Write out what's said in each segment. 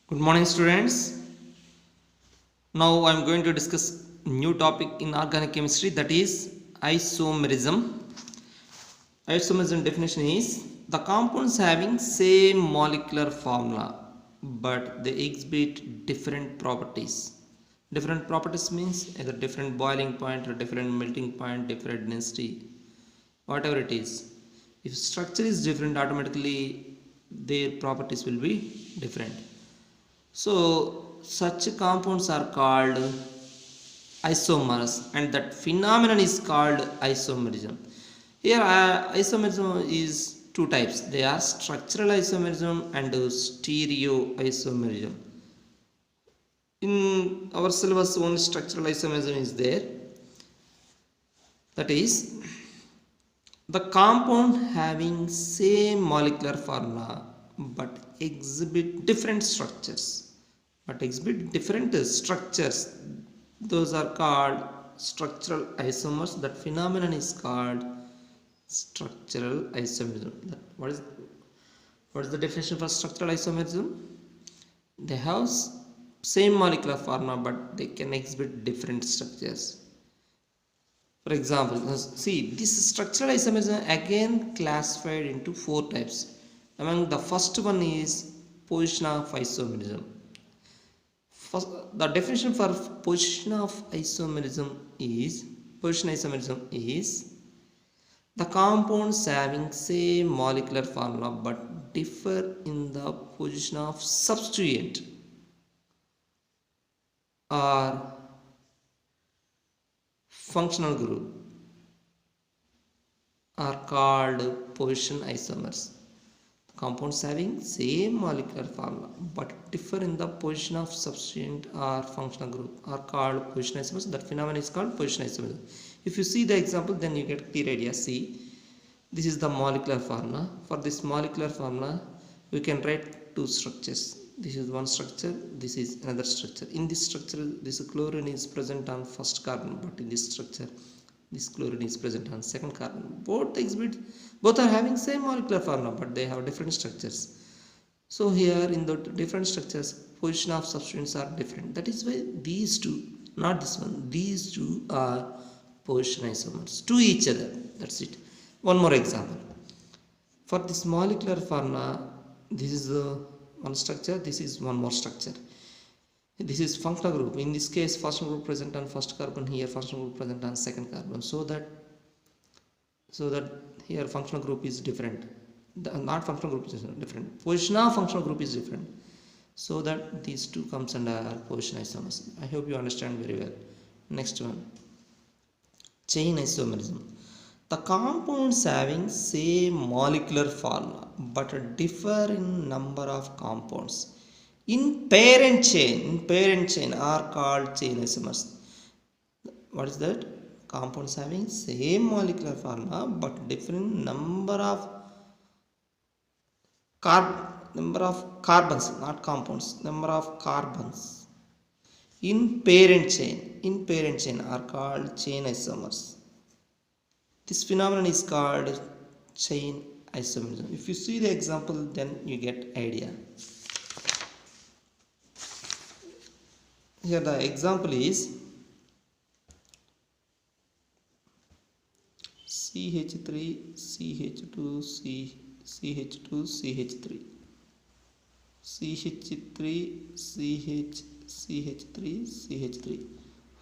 Good morning, students. Now I am going to discuss new topic in organic chemistry, that is isomerism. Isomerism definition is the compounds having same molecular formula but they exhibit different properties. Different properties means either different boiling point or different melting point, different density, whatever it is. If structure is different, automatically their properties will be different. So such compounds are called isomers, and that phenomenon is called isomerism. Here isomerism is two types. They are structural isomerism and stereo isomerism. In our syllabus only structural isomerism is there. That is the compound having same molecular formula but exhibit different structures. Those are called structural isomers. That phenomenon is called structural isomerism. What is the definition for structural isomerism? They have same molecular formula but they can exhibit different structures. For example, see, this structural isomerism again classified into four types. Among the first one is position of isomerism. First, the definition for position isomerism is the compounds having same molecular formula but differ in the position of substituent or functional group are called position isomers. Compounds having same molecular formula but differ in the position of substituent or functional group are called position isomers. That phenomenon is called position isomerism. If you see the example, then you get a clear idea. See, this is the molecular formula. For this molecular formula, we can write two structures. This is one structure, this is another structure. In this structure, this chlorine is present on first carbon, but in this structure, this chlorine is present on second carbon. Both are having same molecular formula, but they have different structures. So here in the different structures, position of substituents are different. That is why these two, not this one, these two are position isomers to each other. That's it. One more example. For this molecular formula, this is one structure, this is one more structure. This is functional group. In this case, functional group present on first carbon, here functional group present on second carbon. So that here functional group is different. Not functional group is different. Position of functional group is different. So that these two comes under position isomers. I hope you understand very well. Next one, chain isomerism. The compounds having same molecular formula but differ in number of compounds in parent chain are called chain isomers. What is that? Compounds having same molecular formula but different number of carbons, not compounds, number of carbons in parent chain are called chain isomers. This phenomenon is called chain isomerism. If you see the example, then you get idea. Here the example is CH3, CH2, CH2, CH3, CH3, CH3, CH3.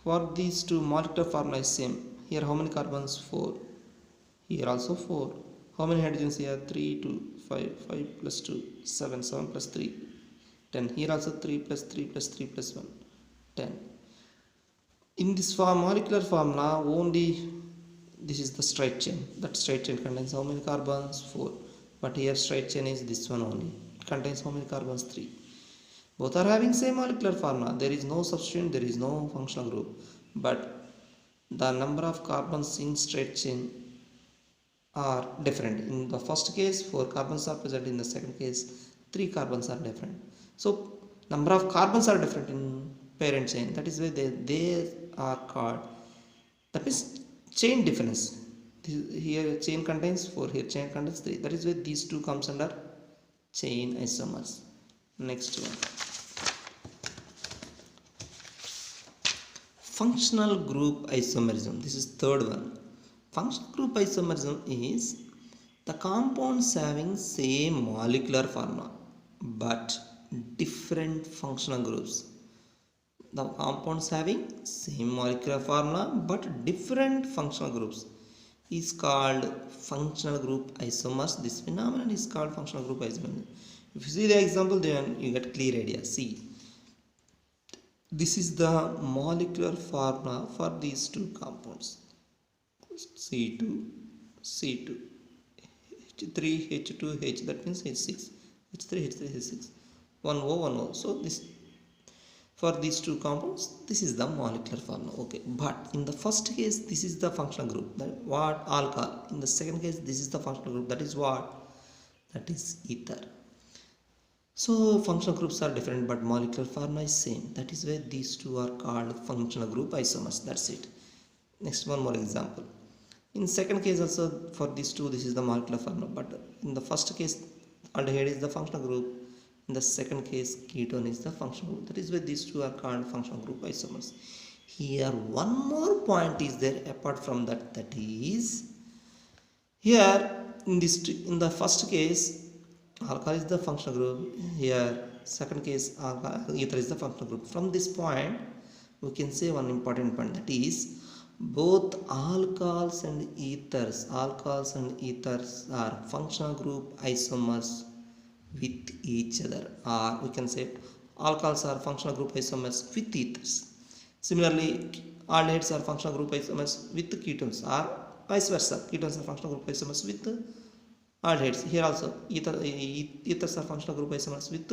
For these two, molecular formula is same. Here how many carbons? 4. Here also 4. How many hydrogens here? 3, 2, 5, 5 plus 2, 7, 7 plus 3, 10. Here also 3 plus 3 plus 3 plus 1, 10. In this molecular formula, only this is the straight chain. That straight chain contains how many carbons? 4. But here straight chain is this one only. It contains how many carbons? 3. Both are having same molecular formula. There is no substituent, there is no functional group. But the number of carbons in straight chain are different. In the first case, 4 carbons are present. In the second case, 3 carbons are different. So number of carbons are different in parent chain. That is why they are called, that is chain difference. Here chain contains 4, here chain contains 3. That is why these two comes under chain isomers. Next one, functional group isomerism. This is third one. Functional group isomerism is the compounds having same molecular formula but different functional groups. The compounds having same molecular formula but different functional groups is called functional group isomers. This phenomenon is called functional group isomers. If you see the example, then you get clear idea. See, this is the molecular formula for these two compounds, C2, C2, H3, H2, H, that means H6, H3, H3, H6, 1O, 1O. So this, for these two compounds, this is the molecular formula. Okay, but in the first case, this is the functional group, that what, alcohol. In the second case, this is the functional group, that is what, that is ether. So functional groups are different but molecular formula is same. That is why these two are called functional group isomers. That's it. Next, one more example. In second case also, for these two, this is the molecular formula, but in the first case aldehyde is the functional group, in the second case ketone is the functional group. That is why these two are called functional group isomers. Here one more point is there apart from that, that is here in this, in the first case alcohol is the functional group, here second case ether is the functional group. From this point we can say one important point, that is both alcohols and ethers are functional group isomers with each other, or we can say alcohols are functional group isomers with ethers. Similarly, aldehydes are functional group isomers with ketones, or vice versa, ketones are functional group isomers with aldehydes. Here also ethers are functional group isomers with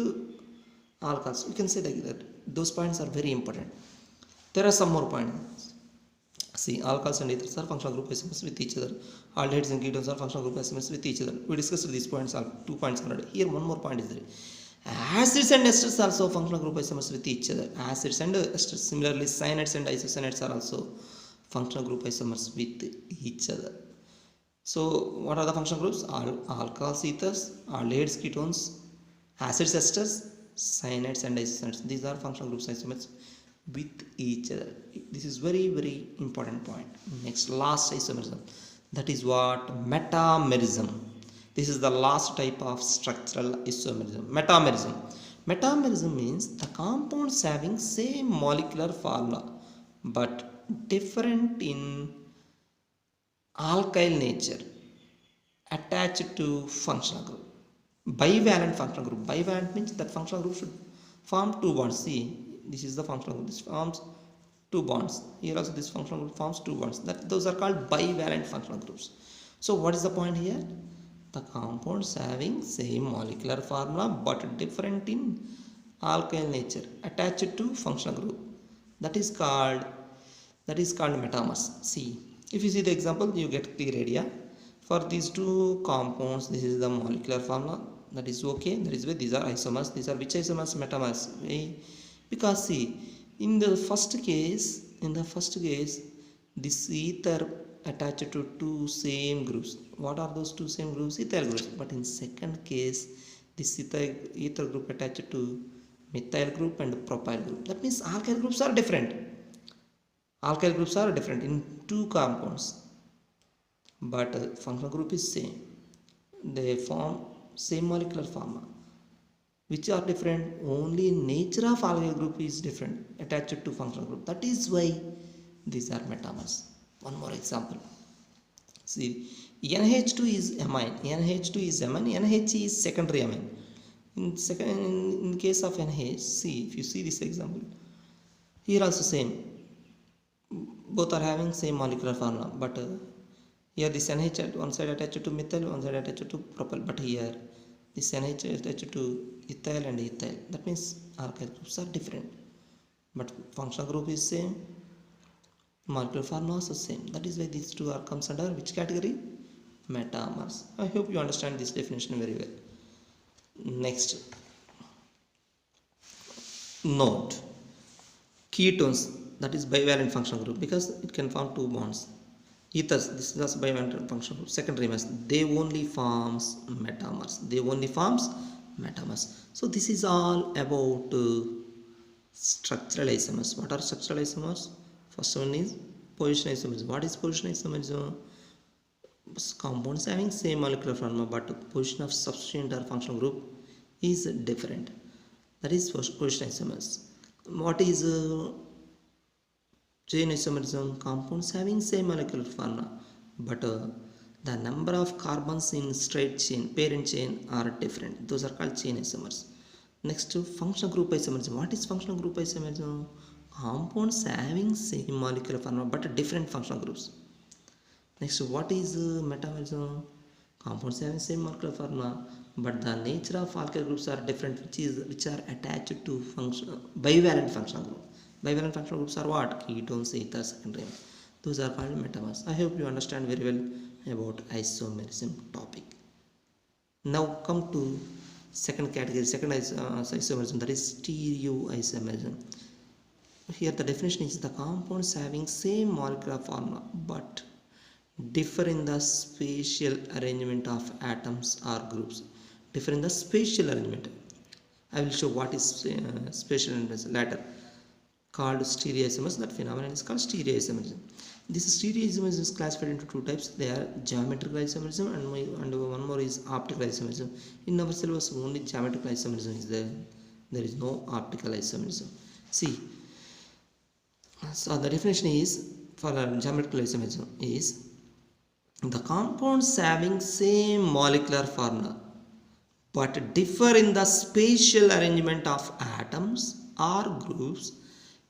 alcohols. You can say like that. Those points are very important. There are some more points. See, alcohols and ethers are functional group isomers with each other. Aldehydes and ketones are functional group isomers with each other. We discussed these points, 2 points already. Here one more point is there. Acids and esters are also functional group isomers with each other. Acids and esters. Similarly, cyanides and isocyanates are also functional group isomers with each other. So what are the functional groups? Alcohols, ethers, aldehydes, ketones, acids, esters, cyanides and isocyanates. These are functional groups isomers with each other. This is very important point. Next, last isomerism, that is what, metamerism. This is the last type of structural isomerism, metamerism. Metamerism means the compounds having same molecular formula but different in alkyl nature attached to functional group. Bivalent functional group. Bivalent means that functional group should form two bonds. See, this is the functional group, this forms two bonds. Here also this functional group forms two bonds. Those are called bivalent functional groups. So what is the point here? The compounds having same molecular formula but different in alkyl nature attached to functional group. That is called metamers. See, if you see the example, you get clear idea. For these two compounds, this is the molecular formula. That is okay. That is why these are isomers. These are which isomers? Metamers. Because see, in the first case, this ether attached to two same groups. What are those two same groups? Ethyl groups. But in second case, this ether group attached to methyl group and propyl group. That means alkyl groups are different. Alkyl groups are different in two compounds, but functional group is same. They form same molecular formula. Which are different? Only nature of alkyl group is different attached to functional group. That is why these are metamers. One more example. See, NH2 is amine. NH is secondary amine. In case of NH, see, if you see this example, here also same. Both are having same molecular formula, but here this NH at one side attached to methyl, one side attached to propyl. But here this NH attached to ethyl and ethyl. That means alkyl groups are different, but functional group is same, molecular formula also same. That is why these two are comes under which category? Metamers. I hope you understand this definition very well. Next, note, ketones, that is bivalent functional group because it can form two bonds. Ethers, this is also bivalent functional group. Secondary mass, they only forms metamers. So this is all about structural isomers. What are structural isomers? First one is position isomerism. What is position isomerism? Compounds having same molecular formula but position of substituent or functional group is different. That is position isomerism. What is chain isomerism? Compounds having same molecular formula but the number of carbons in straight chain, parent chain are different. Those are called chain isomers. Next, functional group isomerism. What is functional group isomerism? Compounds having same molecular formula but different functional groups. Next, what is metamerism? Compounds having same molecular formula but the nature of alkyl groups are different, which are attached to bivalent functional group. Bivalent functional groups are what? Ketones, ethers, secondary. Those are called metamers. I hope you understand very well about isomerism topic. Now come to second category, second isomerism, that is stereoisomerism. Here the definition is the compounds having same molecular formula but differ in the spatial arrangement of atoms or groups. Differ in the spatial arrangement. I will show what is spatial arrangement later. Called stereoisomers. That phenomenon is called stereoisomerism. This stereoisomerism is classified into two types. They are geometrical isomerism and one more is optical isomerism. In our syllabus only geometrical isomerism is there. There is no optical isomerism. See, so the definition is for geometrical isomerism is the compounds having same molecular formula but differ in the spatial arrangement of atoms or groups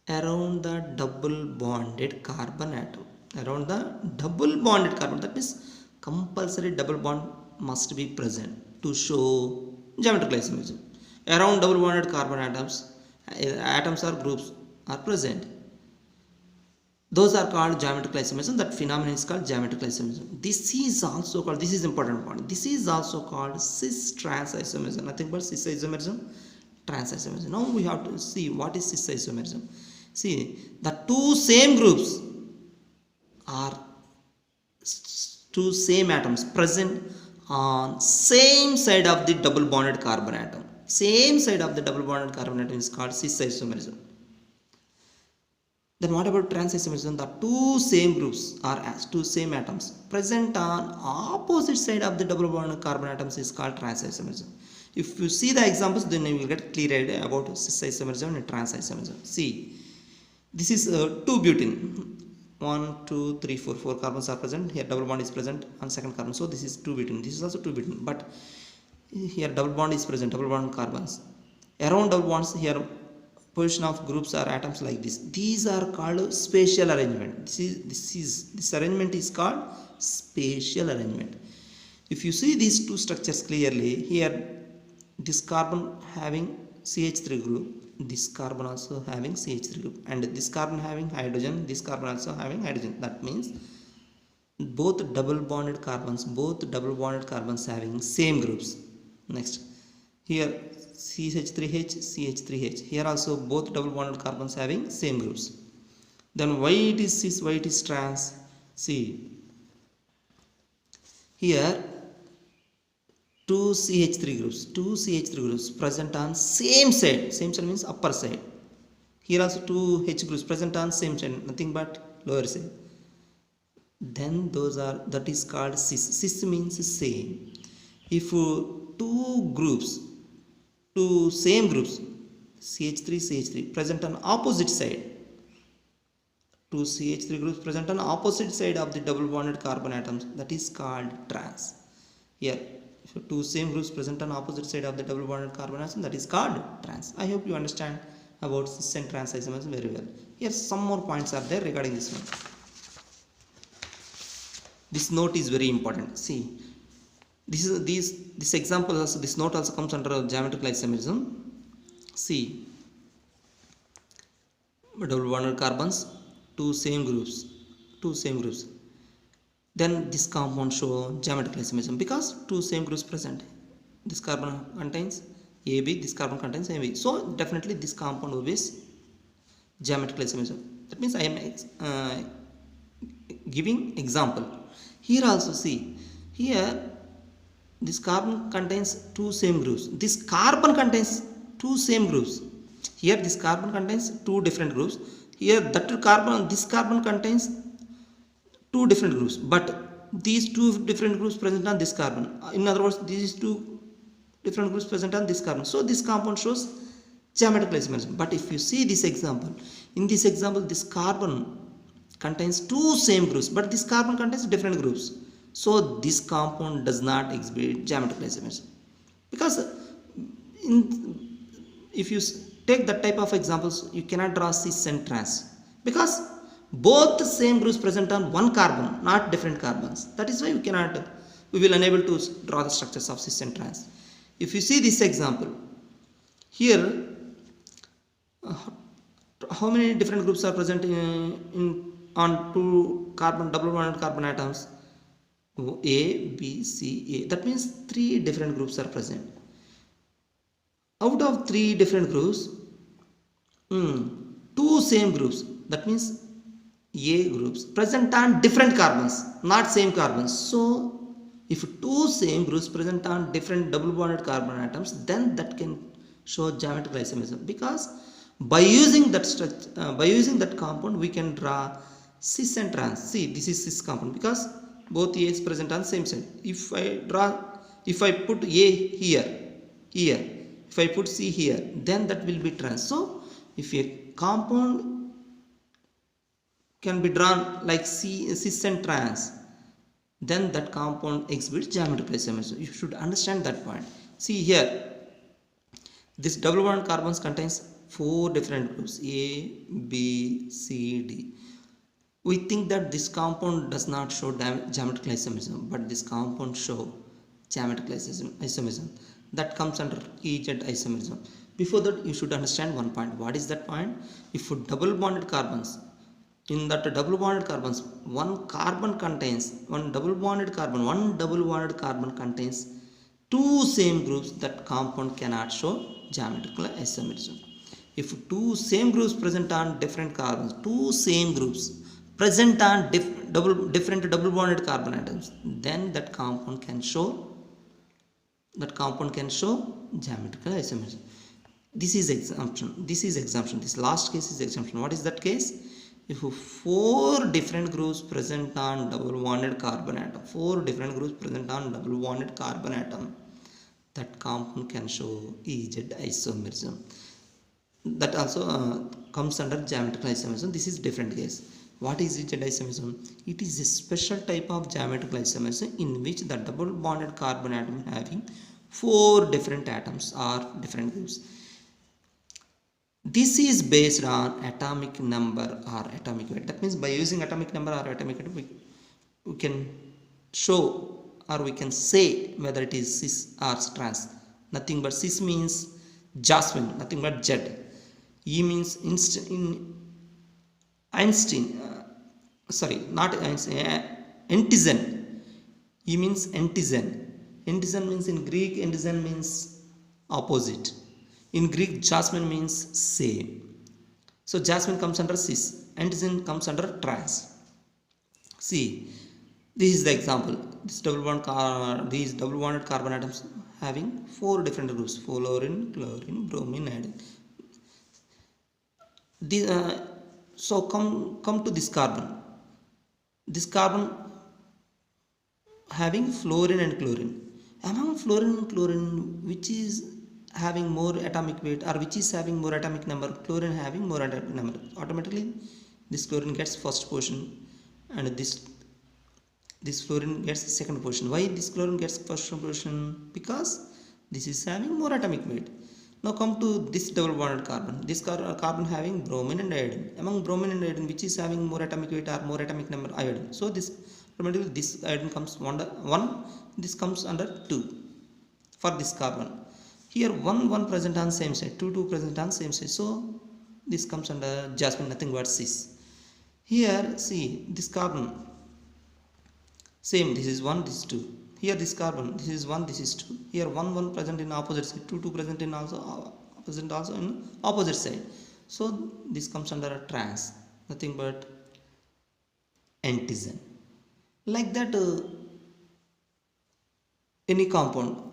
around the double bonded carbon atom. Around the double bonded carbon, that means compulsory double bond must be present to show geometrical isomerism. Around double bonded carbon atoms or groups are present. Those are called geometrical isomerism. That phenomenon is called geometrical isomerism. This is also called, this is important point, this is also called cis-trans isomerism. Nothing but cis isomerism, trans isomerism. Now we have to see what is cis isomerism. See, the two same groups are two same atoms present on same side of the double bonded carbon atom. Same side of the double bonded carbon atom is called cis isomerism. Then what about trans isomerism? The two same groups are as two same atoms present on opposite side of the double bonded carbon atoms is called trans isomerism. If you see the examples, then you will get clear idea about cis isomerism and trans isomerism. See, this is 2-butene. 1, 2, 3, 4. 4 carbons are present. Here double bond is present on second carbon. So this is 2-butene. This is also 2-butene. But here double bond is present. Double bond carbons. Around double bonds here position of groups or atoms like this. These are called spatial arrangement. This arrangement is called spatial arrangement. If you see these two structures clearly, here this carbon having CH3 group, this carbon also having CH3 group, and this carbon having hydrogen, this carbon also having hydrogen. That means both double bonded carbons having same groups. Next, here CH3H, CH3H. Here also both double bonded carbons having same groups. Then why it is cis, why it is trans? See, here two CH3 groups present on same side. Same side means upper side. Here also two H groups present on same side, nothing but lower side. Then that is called cis. Cis means same. If two same groups CH3 present on opposite side, two CH3 groups present on opposite side of the double bonded carbon atoms, that is called trans. Here two same groups present on opposite side of the double bonded carbon atom, that is called trans. I hope you understand about cis and trans isomerism very well. Here some more points are there regarding this one. This note is very important. See, this example also, this note also comes under geometrical isomerism. See, double bonded carbons, two same groups. Then this compound show geometrical isomerism because two same groups present. This carbon contains AB, this carbon contains AB. So definitely this compound will be geometrical isomerism. That means I am giving example. Here also see, here this carbon contains two same groups. This carbon contains two same groups. Here this carbon contains two different groups. Here that carbon, this carbon contains two different groups, but these two different groups present on this carbon. In other words, these two different groups present on this carbon. So this compound shows geometrical isomerism. But if you see this example, in this example, this carbon contains two same groups, but this carbon contains different groups. So this compound does not exhibit geometrical isomerism. Because if you take that type of examples, you cannot draw cis and trans, because both the same groups present on one carbon, not different carbons. That is why we will unable to draw the structures of cis and trans. If you see this example, here how many different groups are present on two carbon double bonded carbon atoms? A, B, C, A. That means three different groups are present. Out of three different groups, two same groups, that means A groups, present on different carbons, not same carbons. So if two same groups present on different double bonded carbon atoms, then that can show geometrical isomerism, because by using that structure, by using that compound, we can draw cis and trans. See, this is cis compound because both A is present on same side. If I put A here, if I put C here, then that will be trans. So if a compound can be drawn like cis and trans, then that compound exhibits geometrical isomerism. You should understand that point. See here, this double bond carbons contains four different groups, A, B, C, D. We think that this compound does not show geometrical isomerism, but this compound show geometrical isomerism. That comes under EZ isomerism. Before that, you should understand one point. What is that point? If double bonded carbons, in that double bonded carbons, one double bonded carbon contains two same groups, that compound cannot show geometrical isomerism. If two same groups present on different carbons, two same groups present on different double bonded carbon atoms, then that compound can show geometrical isomerism. This is exemption. This last case is exemption. What is that case? If four different groups present on double bonded carbon atom, that compound can show EZ isomerism. That also comes under geometrical isomerism. This is different case. What is EZ isomerism? It is a special type of geometrical isomerism in which the double bonded carbon atom having four different atoms or different groups. This is based on atomic number or atomic weight. That means by using atomic number or atomic weight, we can show or we can say whether it is cis or trans. Nothing but cis means Jasmine, nothing but Z. E means Einstein. Antizen. E means antizen. Antizen means in Greek, antizen means opposite. In Greek, jasmine means same. So jasmine comes under cis, antizen comes under trans. See, this is the example. These double bonded carbon atoms having four different groups: fluorine, chlorine, bromine, iodine. So come to this carbon. This carbon having fluorine and chlorine. Among fluorine and chlorine, which is having more atomic weight or which is having more atomic number? Chlorine having more atomic number. Automatically, this chlorine gets first position, and this fluorine gets second position. Why this chlorine gets first position? Because this is having more atomic weight. Now come to this double bonded carbon. This carbon having bromine and iodine. Among bromine and iodine, which is having more atomic weight or more atomic number? Iodine. So this automatically this iodine comes one. This comes under 2 for this carbon. Here 1 present on same side, 2 present on same side. So this comes under jasmine, nothing but cis. Here see this carbon. Same, this is 1, this is 2. Here this carbon, this is 1, this is 2. Here 1 present in opposite side, 2 present in also in opposite side. So this comes under a trans, nothing but antizen. Like that, any compound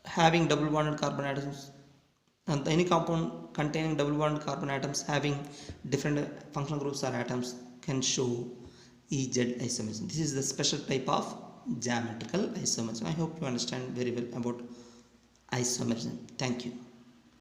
having double bonded carbon atoms, and any compound containing double bond carbon atoms having different functional groups or atoms can show EZ isomerism. This is the special type of geometrical isomerism. I hope you understand very well about isomerism. Thank you.